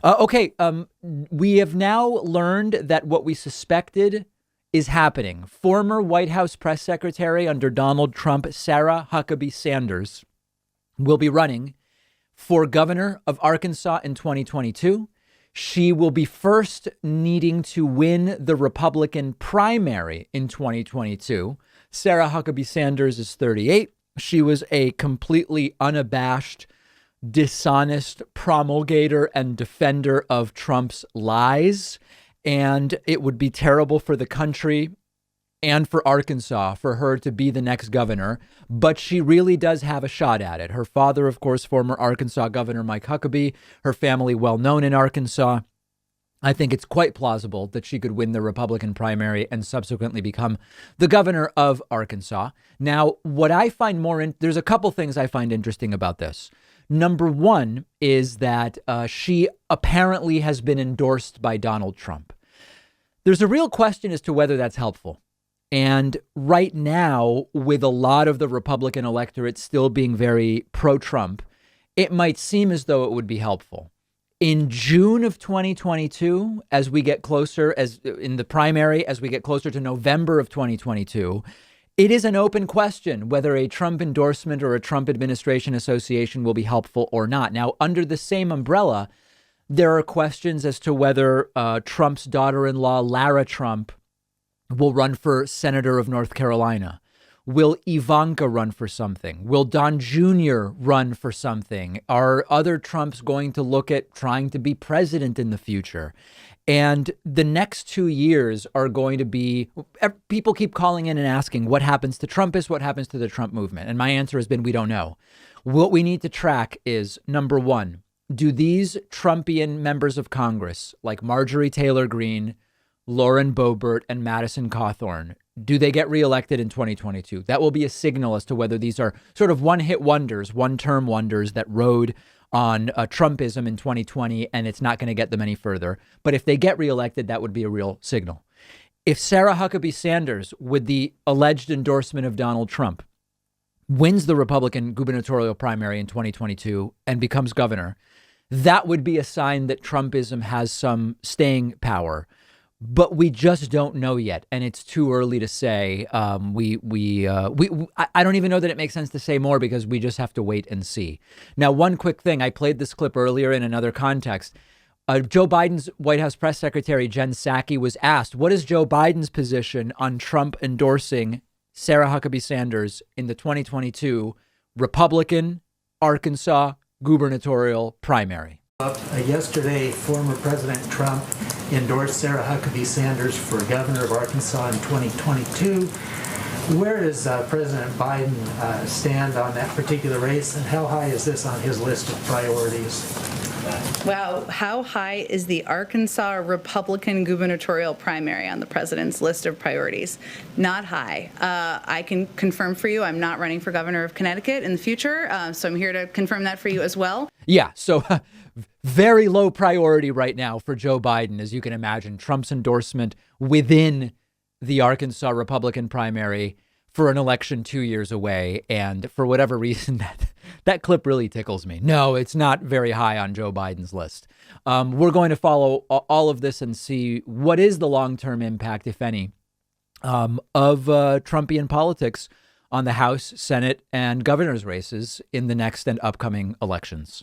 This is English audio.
Okay. We have now learned that what we suspected is happening. Former White House press secretary under Donald Trump, Sarah Huckabee Sanders, will be running for governor of Arkansas in 2022. She will be first needing to win the Republican primary in 2022. Sarah Huckabee Sanders is 38. She was a completely unabashed, dishonest promulgator and defender of Trump's lies. And it would be terrible for the country and for Arkansas for her to be the next governor. But she really does have a shot at it. Her father, of course, former Arkansas Governor Mike Huckabee, her family well known in Arkansas. I think it's quite plausible that she could win the Republican primary and subsequently become the governor of Arkansas. Now, what I find there's a couple things I find interesting about this. Number one is that she apparently has been endorsed by Donald Trump. There's a real question as to whether that's helpful. And right now, with a lot of the Republican electorate still being very pro-Trump, it might seem as though it would be helpful. In June of 2022, as we get closer, as in the primary, as we get closer to November of 2022, it is an open question whether a Trump endorsement or a Trump administration association will be helpful or not. Now, under the same umbrella, there are questions as to whether Trump's daughter-in-law, Lara Trump, will run for senator of North Carolina. Will Ivanka run for something? Will Don Jr. run for something? Are other Trumps going to look at trying to be president in the future? And the next 2 years are going to be, people keep calling in and asking what happens to Trumpists, what happens to the Trump movement? And my answer has been, we don't know. What we need to track is, number one, do these Trumpian members of Congress like Marjorie Taylor Greene, Lauren Boebert, and Madison Cawthorn, do they get reelected in 2022? That will be a signal as to whether these are sort of one-hit wonders, one-term wonders that rode on Trumpism in 2020, and it's not going to get them any further. But if they get reelected, that would be a real signal. If Sarah Huckabee Sanders, with the alleged endorsement of Donald Trump, wins the Republican gubernatorial primary in 2022 and becomes governor, that would be a sign that Trumpism has some staying power. But we just don't know yet, and it's too early to say. I don't even know that it makes sense to say more because we just have to wait and see. Now, one quick thing. I played this clip earlier in another context. Joe Biden's White House press secretary, Jen Psaki, was asked, what is Joe Biden's position on Trump endorsing Sarah Huckabee Sanders in the 2022 Republican Arkansas gubernatorial primary? Yesterday, former President Trump endorsed Sarah Huckabee Sanders for governor of Arkansas in 2022. Where does President Biden stand on that particular race, and how high is this on his list of priorities? Wow. How high is the Arkansas Republican gubernatorial primary on the president's list of priorities? Not high. I can confirm for you I'm not running for governor of Connecticut in the future, so I'm here to confirm that for you as well. Yeah, so very low priority right now for Joe Biden, as you can imagine. Trump's endorsement within the Arkansas Republican primary for an election 2 years away. And for whatever reason, that clip really tickles me. No, it's not very high on Joe Biden's list. We're going to follow all of this and see what is the long-term impact, if any, of Trumpian politics on the House, Senate, and governor's races in the next and upcoming elections.